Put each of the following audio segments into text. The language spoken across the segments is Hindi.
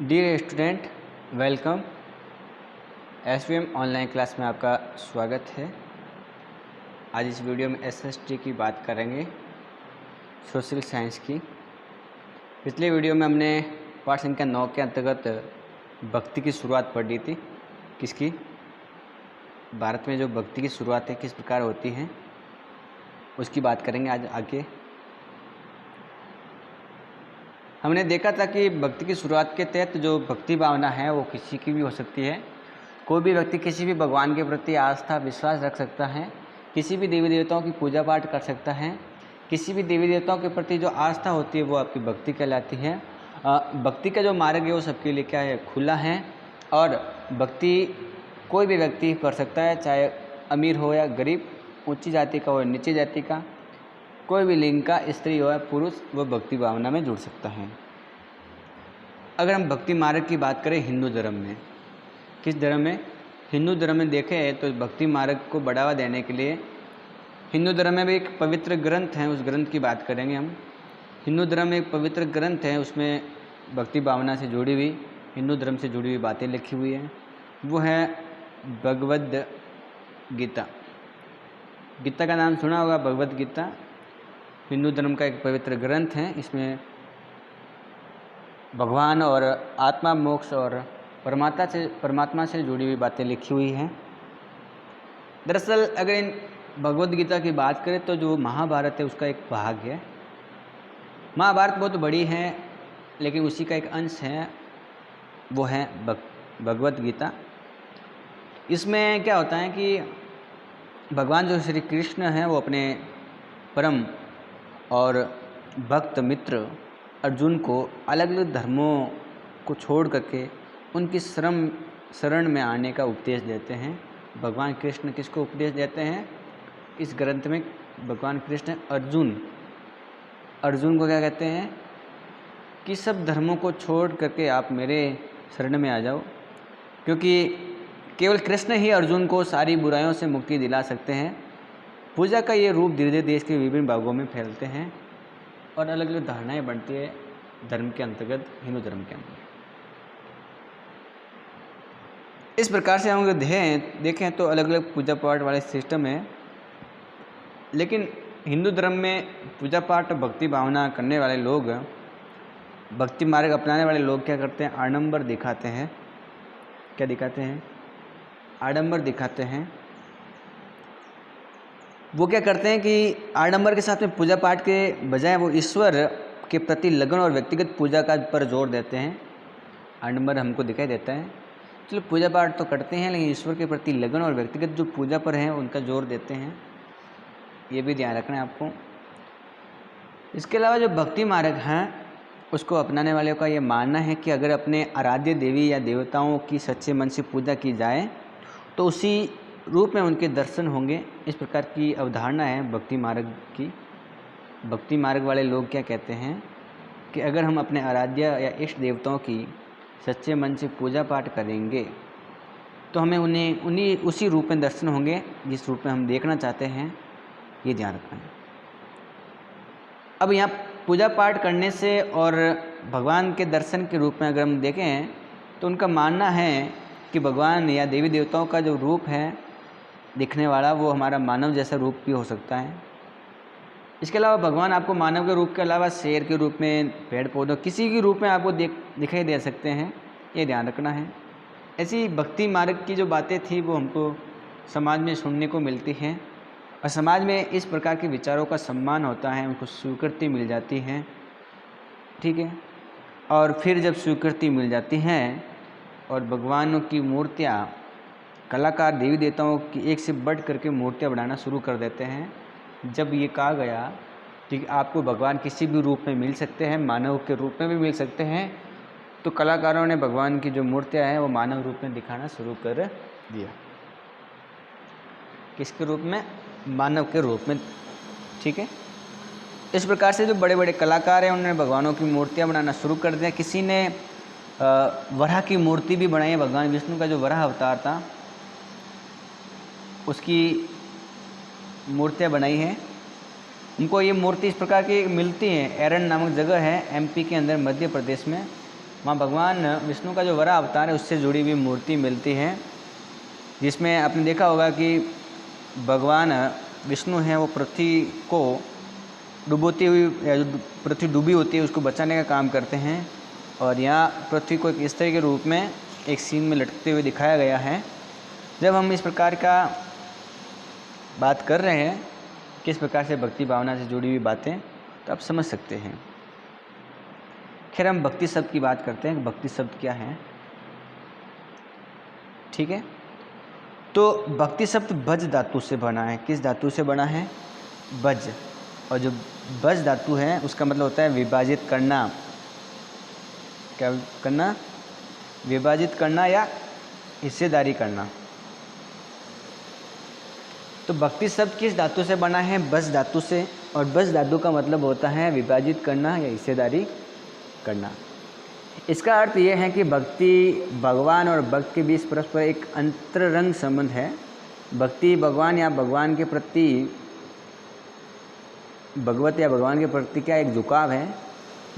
Dear student, welcome. SVM online class में आपका स्वागत है। आज इस वीडियो में एसएसटी की बात करेंगे, सोशल साइंस की। पिछले वीडियो में हमने पाठ संख्या 9 के अंतर्गत भक्ति की शुरुआत पढ़ी थी। किसकी? भारत में जो भक्ति की शुरुआत है किस प्रकार होती हैं, उसकी बात करेंगे आज आगे। हमने देखा था कि भक्ति की शुरुआत के तहत जो भक्ति भावना है वो किसी की भी हो सकती है। कोई भी व्यक्ति किसी भी भगवान के प्रति आस्था विश्वास रख सकता है, किसी भी देवी देवताओं की पूजा पाठ कर सकता है। किसी भी देवी देवताओं के प्रति जो आस्था होती है वो आपकी भक्ति कहलाती है। भक्ति का जो मार्ग है वो सबके लिए क्या है, खुला है। और भक्ति कोई भी व्यक्ति कर सकता है, चाहे अमीर हो या गरीब, ऊंची जाति का हो या नीची जाति का, कोई भी लिंग का, स्त्री हो या पुरुष, वो भक्ति भावना में जुड़ सकता है। अगर हम भक्ति मार्ग की बात करें हिंदू धर्म में, किस धर्म में? हिंदू धर्म में देखें तो भक्ति मार्ग को बढ़ावा देने के लिए हिंदू धर्म में भी एक पवित्र ग्रंथ है, उस ग्रंथ की बात करेंगे हम। हिंदू धर्म में एक पवित्र ग्रंथ है, उसमें भक्ति भावना से जुड़ी हुई, हिंदू धर्म से जुड़ी हुई बातें लिखी हुई हैं। वो है भगवद गीता। गीता का नाम सुना होगा, भगवद गीता हिंदू धर्म का एक पवित्र ग्रंथ है। इसमें भगवान और आत्मा, मोक्ष और परमात्मा से जुड़ी हुई बातें लिखी हुई हैं। दरअसल अगर इन भगवद गीता की बात करें तो जो महाभारत है उसका एक भाग है। महाभारत बहुत बड़ी है, लेकिन उसी का एक अंश है, वो है भगवद गीता। इसमें क्या होता है कि भगवान जो श्री कृष्ण हैं वो अपने परम और भक्त मित्र अर्जुन को अलग अलग धर्मों को छोड़ करके उनकी शरण में आने का उपदेश देते हैं। भगवान कृष्ण किसको उपदेश देते हैं? इस ग्रंथ में भगवान कृष्ण अर्जुन को क्या कहते हैं कि सब धर्मों को छोड़ करके आप मेरे शरण में आ जाओ, क्योंकि केवल कृष्ण ही अर्जुन को सारी बुराइयों से मुक्ति दिला सकते हैं। पूजा का ये रूप धीरे धीरे देश के विभिन्न भागों में फैलते हैं और अलग अलग धारणाएं बनती है धर्म के अंतर्गत, हिंदू धर्म के अंतर्गत। इस प्रकार से हम अगर देखें तो अलग अलग पूजा पाठ वाले सिस्टम है, लेकिन हिंदू धर्म में पूजा पाठ भक्ति भावना करने वाले लोग, भक्ति मार्ग अपनाने वाले लोग क्या करते हैं? आडंबर दिखाते हैं। क्या दिखाते हैं? आडंबर दिखाते हैं। वो क्या करते हैं कि आडंबर के साथ में पूजा पाठ के बजाय वो ईश्वर के प्रति लगन और व्यक्तिगत पूजा का पर जोर देते हैं। आडंबर हमको दिखाई देता है। चलो पूजा पाठ तो करते हैं, लेकिन ईश्वर के प्रति लगन और व्यक्तिगत जो पूजा पर हैं उनका जोर देते हैं। ये भी ध्यान रखना है आपको। इसके अलावा जो भक्ति मार्ग हैं उसको अपनाने वाले का ये मानना है कि अगर अपने आराध्य देवी या देवताओं की सच्चे मन से पूजा की जाए तो उसी रूप में उनके दर्शन होंगे। इस प्रकार की अवधारणा है भक्ति मार्ग की। भक्ति मार्ग वाले लोग क्या कहते हैं कि अगर हम अपने आराध्य या इष्ट देवताओं की सच्चे मन से पूजा पाठ करेंगे तो हमें उन्हीं उसी रूप में दर्शन होंगे जिस रूप में हम देखना चाहते हैं। ये ध्यान रखना है। अब यहाँ पूजा पाठ करने से और भगवान के दर्शन के रूप में अगर हम देखें तो उनका मानना है कि भगवान या देवी देवताओं का जो रूप है दिखने वाला, वो हमारा मानव जैसा रूप भी हो सकता है। इसके अलावा भगवान आपको मानव के रूप के अलावा शेर के रूप में, पेड़ पौधों, किसी भी रूप में आपको दिखाई दे सकते हैं। ये ध्यान रखना है। ऐसी भक्ति मार्ग की जो बातें थी वो हमको समाज में सुनने को मिलती हैं और समाज में इस प्रकार के विचारों का सम्मान होता है, उनको स्वीकृति मिल जाती है। ठीक है। और फिर जब स्वीकृति मिल जाती है और भगवानों की मूर्तियाँ, कलाकार देवी देवताओं की एक से बढ़ करके मूर्तियाँ बनाना शुरू कर देते हैं। जब ये कहा गया कि आपको भगवान किसी भी रूप में मिल सकते हैं, मानव के रूप में भी मिल सकते हैं, तो कलाकारों ने भगवान की जो मूर्तियाँ हैं वो मानव रूप में दिखाना शुरू कर दिया। किसके रूप में? मानव के रूप में। ठीक है। इस प्रकार से जो बड़े बड़े कलाकार हैं उन्होंने भगवानों की मूर्तियाँ बनाना शुरू कर दिया। किसी ने वराह की मूर्ति भी बनाई है। भगवान विष्णु का जो वराह अवतार था उसकी मूर्तियाँ बनाई हैं। उनको ये मूर्ति इस प्रकार की मिलती हैं। एरन नामक जगह है एमपी के अंदर, मध्य प्रदेश में। वहाँ भगवान विष्णु का जो वराह अवतार है उससे जुड़ी हुई मूर्ति मिलती है, जिसमें आपने देखा होगा कि भगवान विष्णु हैं वो पृथ्वी को डुबोती हुई या जो पृथ्वी डूबी होती है उसको बचाने का काम करते हैं। और यहाँ पृथ्वी को एक स्त्री के रूप में एक सीन में लटकते हुए दिखाया गया है। जब हम इस प्रकार का बात कर रहे हैं, किस प्रकार से भक्ति भावना से जुड़ी हुई बातें, तो आप समझ सकते हैं। खैर हम भक्ति शब्द की बात करते हैं कि भक्ति शब्द क्या है। ठीक है, तो भक्ति शब्द बज धातु से बना है। किस धातु से बना है? बज। और जो बज धातु है उसका मतलब होता है विभाजित करना। क्या करना? विभाजित करना या हिस्सेदारी करना। तो भक्ति शब्द किस धातु से बना है? बज धातु से। और बज धातु का मतलब होता है विभाजित करना या हिस्सेदारी करना। इसका अर्थ यह है कि भक्ति भगवान और भक्त के बीच परस्पर एक अंतरंग संबंध है। भक्ति भगवान या भगवान के प्रति, भगवत या भगवान के प्रति क्या एक झुकाव है।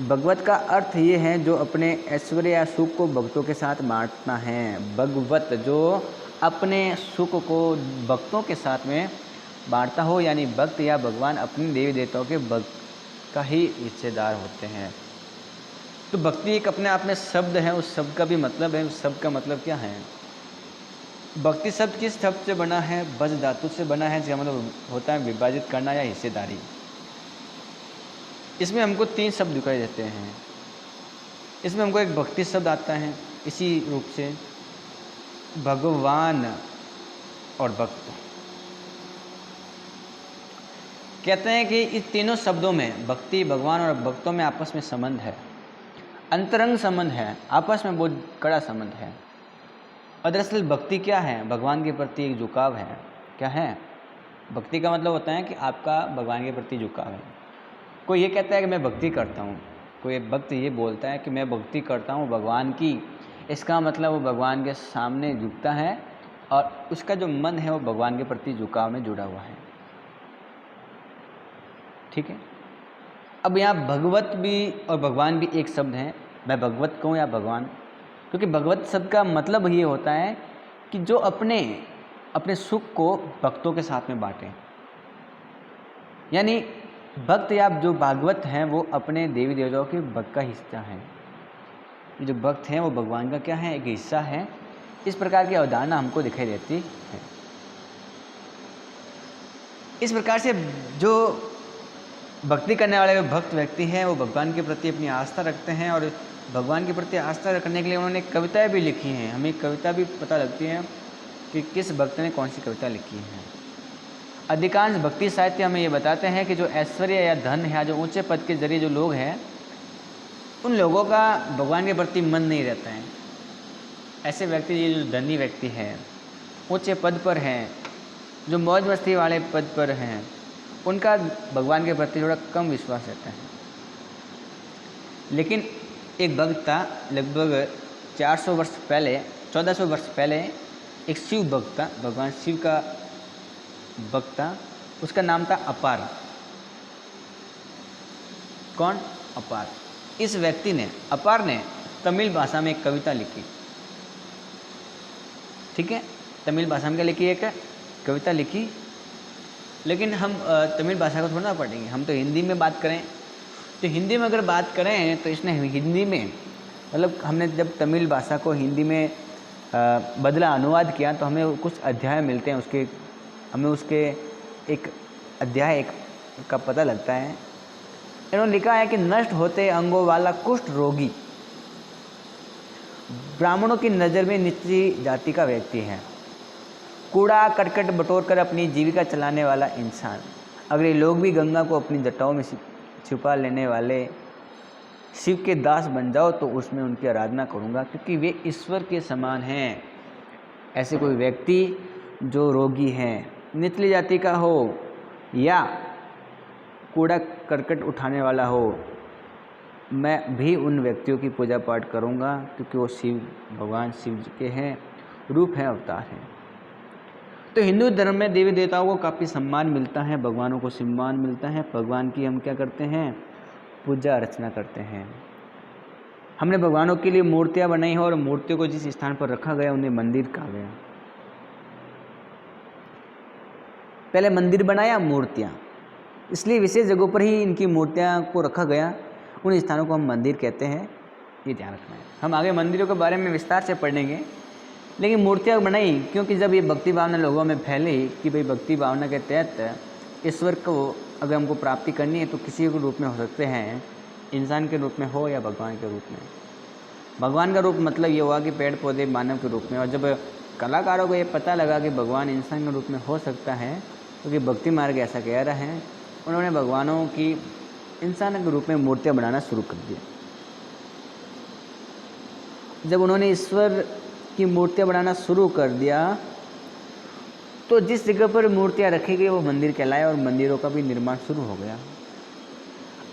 भगवत का अर्थ ये है जो अपने ऐश्वर्य या सुख को भक्तों के साथ बांटना है। भगवत जो अपने सुख को भक्तों के साथ में बांटता हो, यानी भक्त या भगवान अपने देवी देवताओं के भक्त का ही हिस्सेदार होते हैं। तो भक्ति एक अपने आप में शब्द है, उस शब्द का भी मतलब है। उस शब्द का मतलब क्या है? भक्ति शब्द किस शब्द से बना है? बज धातु से बना है, जिसका मतलब होता है विभाजित करना या हिस्सेदारी। इसमें हमको 3 शब्द दिखाई देते हैं। इसमें हमको एक भक्ति शब्द आता है इसी रूप से, भगवान और भक्त। कहते हैं कि इस तीनों शब्दों में भक्ति, भगवान और भक्तों में आपस में संबंध है, अंतरंग संबंध है, आपस में बहुत कड़ा संबंध है। और दरअसल भक्ति क्या है? भगवान के प्रति एक झुकाव है। क्या है? भक्ति का मतलब होता है कि आपका भगवान के प्रति झुकाव है। कोई ये कहता है कि मैं भक्ति करता हूँ, कोई भक्त ये बोलता है कि मैं भक्ति करता हूँ भगवान की, इसका मतलब वो भगवान के सामने झुकता है और उसका जो मन है वो भगवान के प्रति झुकाव में जुड़ा हुआ है। ठीक है। अब यहाँ भगवत भी और भगवान भी एक शब्द है। मैं भगवत कहूँ या भगवान, क्योंकि भगवत शब्द का मतलब ये होता है कि जो अपने सुख को भक्तों के साथ में बांटे। यानी भक्त या जो भागवत हैं वो अपने देवी देवताओं के भक्त का हिस्सा है। ये जो भक्त हैं वो भगवान का क्या है? एक हिस्सा है। इस प्रकार की अवधारणा हमको दिखाई देती है। इस प्रकार से जो भक्ति करने वाले भक्त व्यक्ति हैं वो भगवान के प्रति अपनी आस्था रखते हैं, और भगवान के प्रति आस्था रखने के लिए उन्होंने कविताएं भी लिखी हैं। हमें कविता भी पता लगती है कि किस भक्त ने कौन सी कविता लिखी है। अधिकांश भक्ति साहित्य हमें ये बताते हैं कि जो ऐश्वर्य या धन या जो ऊंचे पद के जरिए जो लोग हैं, उन लोगों का भगवान के प्रति मन नहीं रहता है। ऐसे व्यक्ति, ये जो धनी व्यक्ति हैं, ऊंचे पद पर हैं, जो मौज मस्ती वाले पद पर हैं, उनका भगवान के प्रति थोड़ा कम विश्वास रहता है। लेकिन एक भक्त था, लगभग 400 वर्ष पहले, 1400 वर्ष पहले, एक शिव भक्त था, भगवान शिव का भक्त था। उसका नाम था अपार। कौन? अपार। इस व्यक्ति ने, अपार ने तमिल भाषा में एक कविता लिखी। ठीक है, तमिल भाषा में क्या लिखी? एक कविता लिखी। लेकिन हम तमिल भाषा को थोड़ा ना पढ़ेंगे, हम तो हिंदी में बात करें। तो हिंदी में अगर बात करें तो इसने हिंदी में, मतलब हमने जब तमिल भाषा को हिंदी में बदला, अनुवाद किया, तो हमें कुछ अध्याय मिलते हैं, हमें उसके एक अध्याय का पता लगता है। इन्होंने लिखा है कि नष्ट होते अंगों वाला कुष्ठ रोगी ब्राह्मणों की नज़र में निचली जाति का व्यक्ति है। कूड़ा करकट बटोर कर अपनी जीविका चलाने वाला इंसान। अगर ये लोग भी गंगा को अपनी जटाओं में छुपा लेने वाले शिव के दास बन जाओ तो उसमें उनकी आराधना करूँगा, क्योंकि वे ईश्वर के समान हैं। ऐसे कोई व्यक्ति जो रोगी हैं, निचली जाति का हो या कूड़ा करकट उठाने वाला हो, मैं भी उन व्यक्तियों की पूजा पाठ करूँगा, क्योंकि वो भगवान शिव जी के हैं, रूप हैं, अवतार हैं। तो हिंदू धर्म में देवी देवताओं को काफ़ी सम्मान मिलता है, भगवानों को सम्मान मिलता है। भगवान की हम क्या करते हैं? पूजा अर्चना करते हैं। हमने भगवानों के लिए मूर्तियां बनाई हैं और मूर्तियों को जिस स्थान पर रखा गया उन्हें मंदिर कहा गया। पहले मंदिर बनाया, मूर्तियां, इसलिए विशेष जगहों पर ही इनकी मूर्तियां को रखा गया, उन स्थानों को हम मंदिर कहते हैं, ये ध्यान रखना है। हम आगे मंदिरों के बारे में विस्तार से पढ़ेंगे, लेकिन मूर्तियां बनाई क्योंकि जब ये भक्ति भावना लोगों में फैली कि भाई भक्ति भावना के तहत ईश्वर को अगर हमको प्राप्ति करनी है तो किसी के रूप में हो सकते हैं, इंसान के रूप में हो या भगवान के रूप में। भगवान का रूप मतलब ये हुआ कि पेड़ पौधे मानव के रूप में, और जब कलाकारों को ये पता लगा कि भगवान इंसान के रूप में हो सकता है, क्योंकि भक्ति मार्ग ऐसा कह रहा है, उन्होंने भगवानों की इंसान के रूप में मूर्तियाँ बनाना शुरू कर दिया। जब उन्होंने ईश्वर की मूर्तियाँ बनाना शुरू कर दिया तो जिस जगह पर मूर्तियाँ रखी गई वो मंदिर कहलाए और मंदिरों का भी निर्माण शुरू हो गया।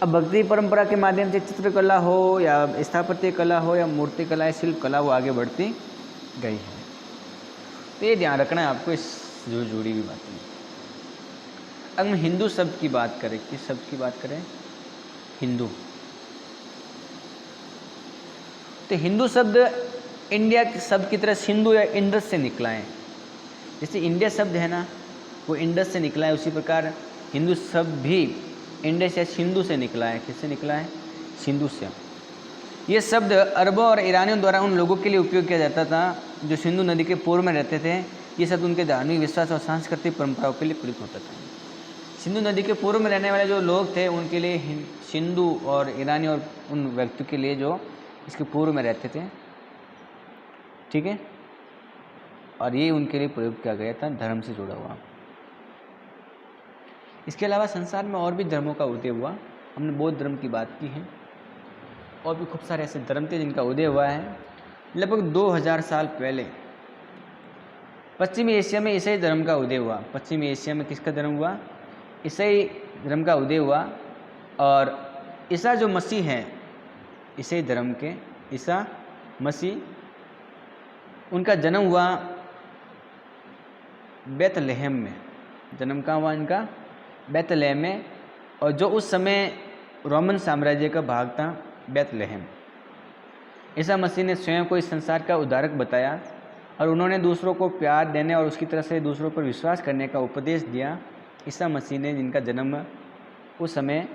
अब भक्ति परंपरा के माध्यम से चित्रकला हो या स्थापत्य कला हो या मूर्ति कला या शिल्प कला वो आगे बढ़ती गई है। तो ये ध्यान रखना है आपको इस जो जुड़ी हुई बातें। अगर हम हिंदू शब्द की बात करें, किस शब्द की बात करें? हिंदू। तो हिंदू शब्द इंडिया के शब्द की तरह सिंधु या इंडस से निकला है। जैसे इंडिया शब्द है ना, वो इंडस से निकला है, उसी प्रकार हिंदू शब्द भी इंडस या सिंधु से निकला है। किससे निकला है? सिंधु से। ये शब्द अरबों और ईरानियों द्वारा उन लोगों के लिए उपयोग किया जाता था जो सिंधु नदी के पूर्व में रहते थे। ये शब्द उनके धार्मिक विश्वास और सांस्कृतिक परंपराओं के लिए प्रयुक्त होता था। सिंधु नदी के पूर्व में रहने वाले जो लोग थे उनके लिए सिंधु और ईरानी और उन व्यक्तियों के लिए जो इसके पूर्व में रहते थे, ठीक है, और ये उनके लिए प्रयोग किया गया था धर्म से जुड़ा हुआ। इसके अलावा संसार में और भी धर्मों का उदय हुआ। हमने बौद्ध धर्म की बात की है, और भी खूब सारे ऐसे धर्म थे जिनका उदय हुआ है। लगभग 2000 साल पहले पश्चिमी एशिया में ईसाई धर्म का उदय हुआ। पश्चिमी एशिया में किसका धर्म हुआ? ईसाई धर्म का उदय हुआ। और ईसा जो मसीह हैं, ईसाई धर्म के ईसा मसीह, उनका जन्म हुआ बेथलेहम में। जन्म कहाँ हुआ इनका? बेथलेहम में। और जो उस समय रोमन साम्राज्य का भाग था बेथलेहम। ईसा मसीह ने स्वयं को इस संसार का उद्धारक बताया और उन्होंने दूसरों को प्यार देने और उसकी तरह से दूसरों पर विश्वास करने का उपदेश दिया। ईसा मसीह ने, जिनका जन्म उस समय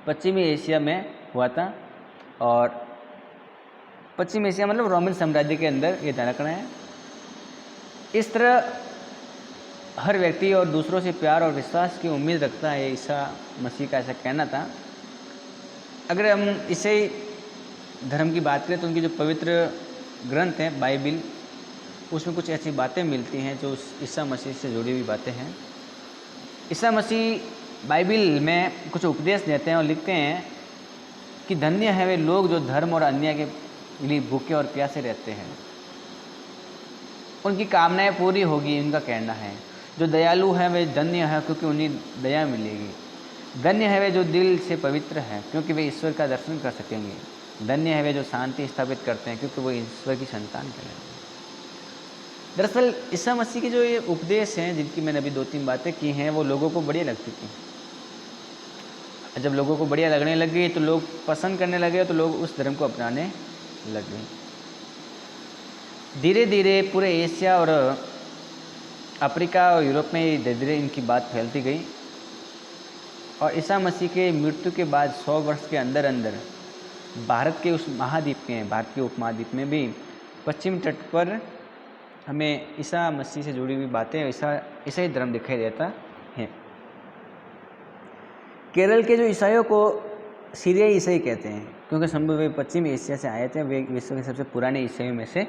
पश्चिमी एशिया में हुआ था, और पश्चिम एशिया मतलब रोमन साम्राज्य के अंदर, ये ध्यान रखना है। इस तरह हर व्यक्ति और दूसरों से प्यार और विश्वास की उम्मीद रखता है, ईसा मसीह का ऐसा कहना था। अगर हम ईसाई धर्म की बात करें तो उनकी जो पवित्र ग्रंथ है बाइबिल, उसमें कुछ ऐसी बातें मिलती हैं जो ईसा मसीह से जुड़ी हुई बातें हैं। ईसा मसीह बाइबिल में कुछ उपदेश देते हैं और लिखते हैं कि धन्य है वे लोग जो धर्म और अन्याय के लिए भूखे और प्यासे रहते हैं, उनकी कामनाएं पूरी होगी, उनका कहना है। जो दयालु है वे धन्य है क्योंकि उन्हें दया मिलेगी। धन्य है वे जो दिल से पवित्र हैं क्योंकि वे ईश्वर का दर्शन कर सकेंगे। धन्य है वे जो शांति स्थापित करते हैं क्योंकि वो ईश्वर की संतान कहलाएंगे। दरअसल ईसा मसीह के जो ये उपदेश हैं, जिनकी मैंने अभी 2-3 बातें की हैं, वो लोगों को बढ़िया लगती थी। जब लोगों को बढ़िया लगने लगी तो लोग पसंद करने लगे, तो लोग उस धर्म को अपनाने लगे। धीरे धीरे पूरे एशिया और अफ्रीका और यूरोप में धीरे धीरे इनकी बात फैलती गई, और ईसा मसीह के मृत्यु के बाद 100 वर्ष के अंदर अंदर भारत के उस महाद्वीप में, भारत के उपमहाद्वीप में भी पश्चिम तट पर हमें ईसा मसीह से जुड़ी हुई बातें, ईसाई धर्म दिखाई देता है। केरल के जो ईसाइयों को सीरियाई ईसाई कहते हैं क्योंकि संभव वे पश्चिमी एशिया से आए थे, वे विश्व के सबसे पुराने ईसाइयों में से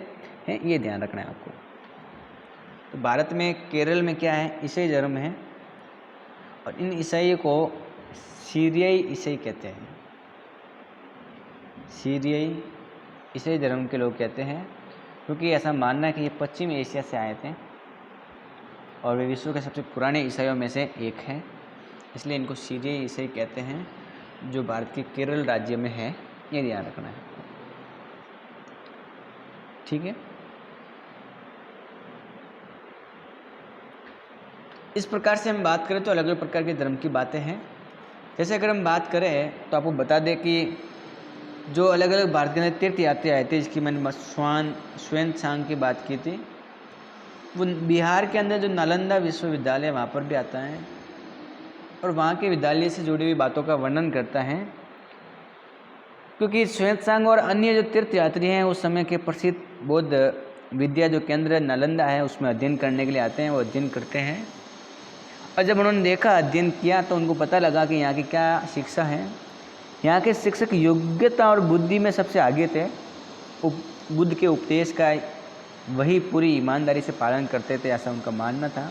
हैं, ये ध्यान रखना है आपको। तो भारत में केरल में क्या है? ईसाई धर्म है, और इन ईसाइयों को सीरियाई ईसाई कहते हैं। सीरियाई ईसाई धर्म के लोग कहते हैं क्योंकि ऐसा मानना है कि ये पश्चिम एशिया से आए थे और वे विश्व के सबसे पुराने ईसाइयों में से एक हैं, इसलिए इनको सीरियाई ईसाई कहते हैं, जो भारत के केरल राज्य में है। ये ध्यान रखना है, ठीक है। इस प्रकार से हम बात करें तो अलग अलग प्रकार के धर्म की बातें हैं। जैसे अगर हम बात करें तो आपको बता दें कि जो अलग अलग भारत के अंदर तीर्थ यात्री आए थे, जिसकी मैंने ह्वेन-त्सांग की बात की थी, वो बिहार के अंदर जो नालंदा विश्वविद्यालय वहाँ पर भी आता है और वहाँ के विद्यालय से जुड़ी हुई बातों का वर्णन करता है। क्योंकि ह्वेन-त्सांग और अन्य जो तीर्थ यात्री हैं उस समय के प्रसिद्ध बौद्ध विद्या जो केंद्र नालंदा है उसमें अध्ययन करने के लिए आते हैं, वो अध्ययन करते हैं। और जब उन्होंने देखा, अध्ययन किया, तो उनको पता लगा कि यहाँ की क्या शिक्षा है। यहाँ के शिक्षक योग्यता और बुद्धि में सबसे आगे थे। बुद्ध के उपदेश का वही पूरी ईमानदारी से पालन करते थे, ऐसा उनका मानना था।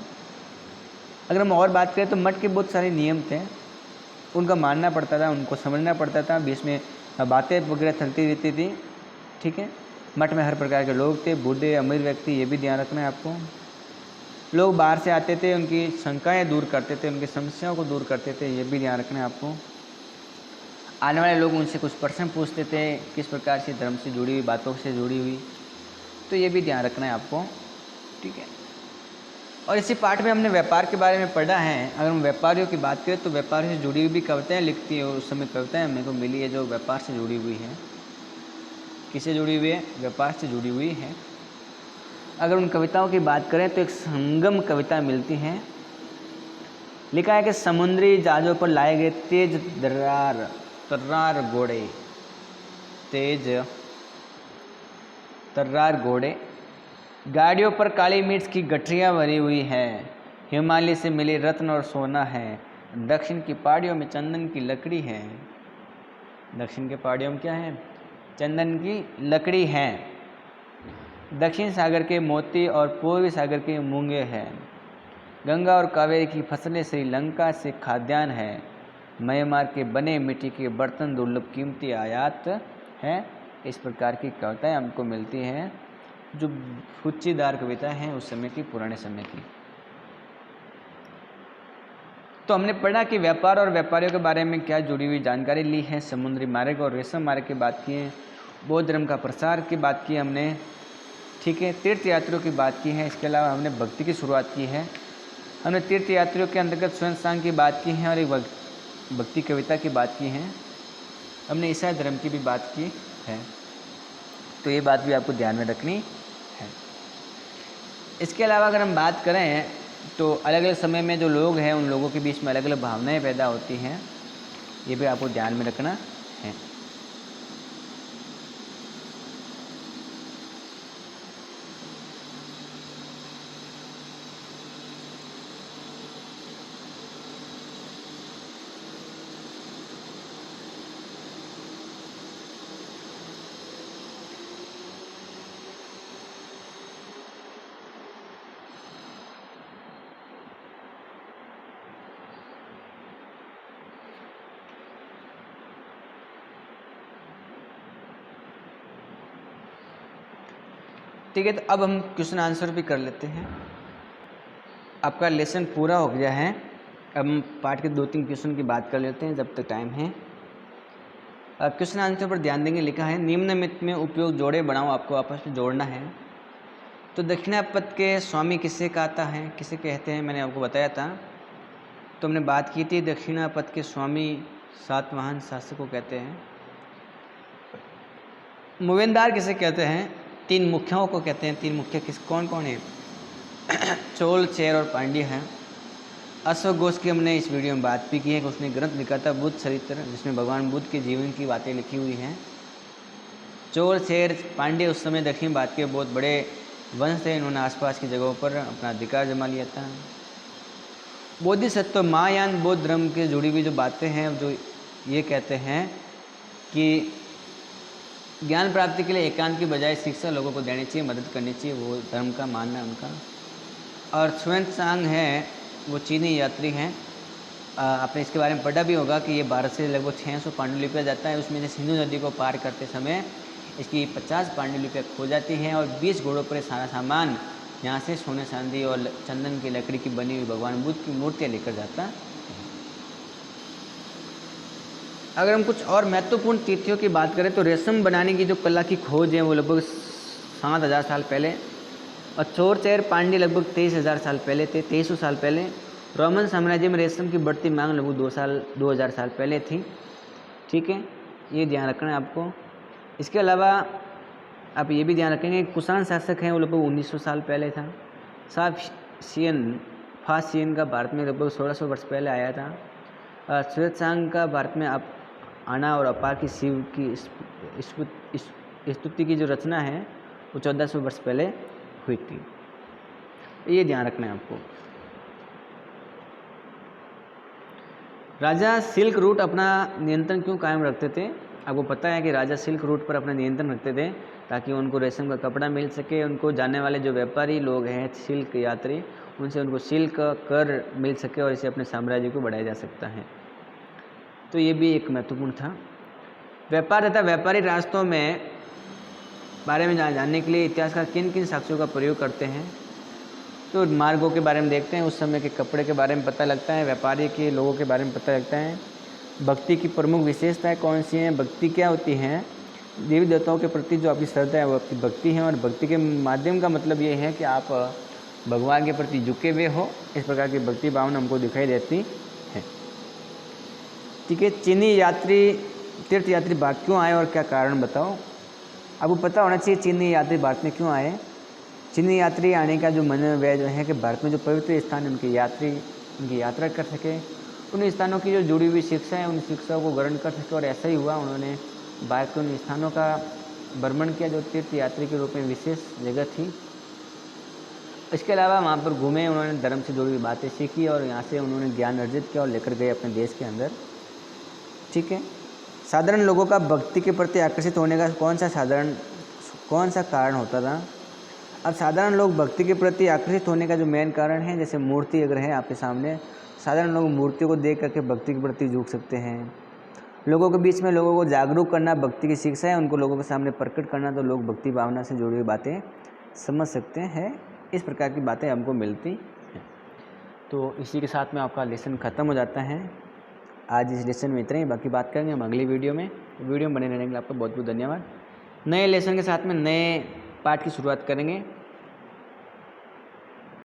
अगर हम और बात करें तो मठ के बहुत सारे नियम थे, उनका मानना पड़ता था, उनको समझना पड़ता था, बीच में बातें वगैरह चलती रहती थी। ठीक है, मठ में हर प्रकार के लोग थे, बूढ़े अमीर व्यक्ति, ये भी ध्यान रखना है आपको। लोग बाहर से आते थे, उनकी शंकाएं दूर करते थे, उनकी समस्याओं को दूर करते थे, ये भी ध्यान रखना है आपको। आने वाले लोग उनसे कुछ प्रश्न पूछते थे, किस प्रकार से धर्म से जुड़ी हुई बातों से जुड़ी हुई, तो ये भी ध्यान रखना है आपको। ठीक है, और इसी पाठ में हमने व्यापार के बारे में पढ़ा है। अगर हम व्यापारियों की बात करें तो व्यापारियों से जुड़ी हुई भी कविताएँ लिखती है, उस समय कविताएँ मेरे को मिली है जो व्यापार से जुड़ी हुई हैं। किससे जुड़ी हुई है? व्यापार से जुड़ी हुई है। अगर उन कविताओं की बात करें तो एक संगम कविता मिलती है। लिखा है कि समुद्री जहाज़ों पर लाए गए तेज तर्रार घोड़े, तेज तर्रार घोड़े, गाड़ियों पर काली मिर्च की गठरियाँ भरी हुई है, हिमालय से मिले रत्न और सोना है, दक्षिण की पहाड़ियों में चंदन की लकड़ी है। दक्षिण के पहाड़ियों में क्या है? चंदन की लकड़ी है। दक्षिण सागर के मोती और पूर्वी सागर के मूंगे हैं। गंगा और कावेरी की फसलें श्रीलंका से खाद्यान्न है। म्यांमार के बने मिट्टी के बर्तन दुर्लभ कीमती आयात है। इस प्रकार की कविताएं हमको मिलती हैं जो फुच्चीदार कविता हैं उस समय की, पुराने समय की। तो हमने पढ़ा कि व्यापार और व्यापारियों के बारे में क्या जुड़ी हुई जानकारी ली है। समुद्री मार्ग और रेशम मार्ग की बात की है, बौद्ध धर्म का प्रसार की बात की हमने। ठीक है, तीर्थ यात्रियों की बात की है। इसके अलावा हमने भक्ति की शुरुआत की है। हमने तीर्थ यात्रियों के अंतर्गत ह्वेन-त्सांग की बात की है और एक भक्ति कविता की बात की है। हमने ईसाई धर्म की भी बात की है, तो ये बात भी आपको ध्यान में रखनी है। इसके अलावा अगर हम बात करें तो अलग अलग समय में जो लोग हैं उन लोगों के बीच में अलग अलग भावनाएं पैदा होती हैं, ये भी आपको ध्यान में रखना है। ठीक है, तो अब हम क्वेश्चन आंसर भी कर लेते हैं। आपका लेसन पूरा हो गया है। अब हम पाठ के 2-3 क्वेश्चन की बात कर लेते हैं जब तक टाइम है। क्वेश्चन आंसर पर ध्यान देंगे। लिखा है निम्नलिखित में उपयोग जोड़े बनाओ, आपको आपस में जोड़ना है। तो दक्षिणापथ के स्वामी किसे कहता है, किसे कहते हैं, मैंने आपको बताया था। तो हमने बात की थी दक्षिणापथ के स्वामी सातवाहन शासक को कहते हैं। मुवेंदार किसे कहते हैं? 3 मुखियाओं को कहते हैं। 3 मुखिया कौन कौन है? चोल, चेर और पांड्य हैं। अश्वघोष घोष की हमने इस वीडियो में बात भी की है कि उसने ग्रंथ लिखा था बुद्ध चरित्र, जिसमें भगवान बुद्ध के जीवन की बातें लिखी हुई हैं। चोल, चेर, पांड्य उस समय दक्षिण भारत के बहुत बड़े वंश थे। इन्होंने आसपास की जगहों पर अपना अधिकार जमा लिया था। बोधिसत्व महायान बौद्ध धर्म के जुड़ी हुई जो बातें हैं, जो ये कहते हैं कि ज्ञान प्राप्ति के लिए एकांत की बजाय शिक्षा लोगों को देनी चाहिए, मदद करनी चाहिए, वो धर्म का मानना है उनका। और ह्वेन-त्सांग है, वो चीनी यात्री हैं। आपने इसके बारे में पढ़ा भी होगा कि ये भारत से लगभग 600 पांडुलिपियाँ जाता है। उसमें से सिंधु नदी को पार करते समय इसकी 50 पांडुलिपियाँ खो जाती हैं और 20 घोड़ों पर सारा सामान यहाँ से सोने चांदी और चंदन की लकड़ी की बनी हुई भगवान बुद्ध की मूर्तियाँ लेकर जाता। अगर हम कुछ और महत्वपूर्ण तिथियों की बात करें तो रेशम बनाने की जो कला की खोज है वो लगभग 7000 साल पहले, और चोर, चेर, पांड्य लगभग 23,000 साल पहले थे, 2300 साल पहले। रोमन साम्राज्य में रेशम की बढ़ती मांग लगभग 2000 साल पहले थी। ठीक है, ये ध्यान रखना है आपको। इसके अलावा आप ये भी ध्यान रखेंगे, कुषाण शासक हैं वो लगभग 1900 साल पहले था। फास्ट सियन का भारत में लगभग 1600 वर्ष पहले आया था। श्वेतसांग का भारत में आना और अपार की शिव की स्तुति की जो रचना है वो 1400 वर्ष पहले हुई थी। ये ध्यान रखना है आपको। राजा सिल्क रूट अपना नियंत्रण क्यों कायम रखते थे? आपको पता है कि राजा सिल्क रूट पर अपना नियंत्रण रखते थे ताकि उनको रेशम का कपड़ा मिल सके, उनको जाने वाले जो व्यापारी लोग हैं, सिल्क यात्री, उनसे उनको सिल्क कर मिल सके और इसे अपने साम्राज्य को बढ़ाया जा सकता है। तो ये भी एक महत्वपूर्ण था। व्यापार तथा व्यापारी रास्तों में बारे में जानने के लिए इतिहासकार किन किन साक्ष्यों का प्रयोग करते हैं? तो मार्गों के बारे में देखते हैं, उस समय के कपड़े के बारे में पता लगता है, व्यापारी के लोगों के बारे में पता लगता है। भक्ति की प्रमुख विशेषताएं कौन सी हैं? भक्ति क्या होती है? देवी देवताओं के प्रति जो आपकी श्रद्धा है वो आपकी भक्ति है, और भक्ति के माध्यम का मतलब ये है कि आप भगवान के प्रति झुके हुए हो। इस प्रकार की भक्ति भावना हमको दिखाई देती है। ठीक है, चीनी तीर्थ यात्री भारत क्यों आए और क्या कारण बताओ? आपको पता होना चाहिए चीनी यात्री भारत में क्यों आए। चीनी यात्री आने का जो मन वह जो है कि भारत में जो पवित्र स्थान है उनकी यात्रा कर सके, उन स्थानों की जो जुड़ी हुई शिक्षा है उन शिक्षाओं को ग्रहण कर सके, और ऐसा ही हुआ। उन्होंने भारत के उन स्थानों का भ्रमण किया जो तीर्थ यात्री के रूप में विशेष जगह थी। इसके अलावा वहाँ पर घूमे, उन्होंने धर्म से जुड़ी हुई बातें सीखी और यहाँ से उन्होंने ज्ञान अर्जित किया और लेकर गए अपने देश के अंदर। ठीक है, साधारण लोगों का भक्ति के प्रति आकर्षित होने का कौन सा कारण होता था? अब साधारण लोग भक्ति के प्रति आकर्षित होने का जो मेन कारण है, जैसे मूर्ति अगर है आपके सामने, साधारण लोग मूर्तियों को देख करके भक्ति के प्रति झुक सकते हैं। लोगों के बीच में लोगों को जागरूक करना भक्ति की शिक्षा है, उनको लोगों के सामने प्रकट करना, तो लोग भक्ति भावना से जुड़ी हुई बातें समझ सकते हैं। इस प्रकार की बातें हमको मिलती हैं। तो इसी के साथ में आपका लेसन ख़त्म हो जाता है। आज इस लेसन में इतना ही, बाकी बात करेंगे हम अगली वीडियो में। वीडियो में बने रहने के लिए आपका बहुत बहुत धन्यवाद। नए लेसन के साथ में नए पाठ की शुरुआत करेंगे।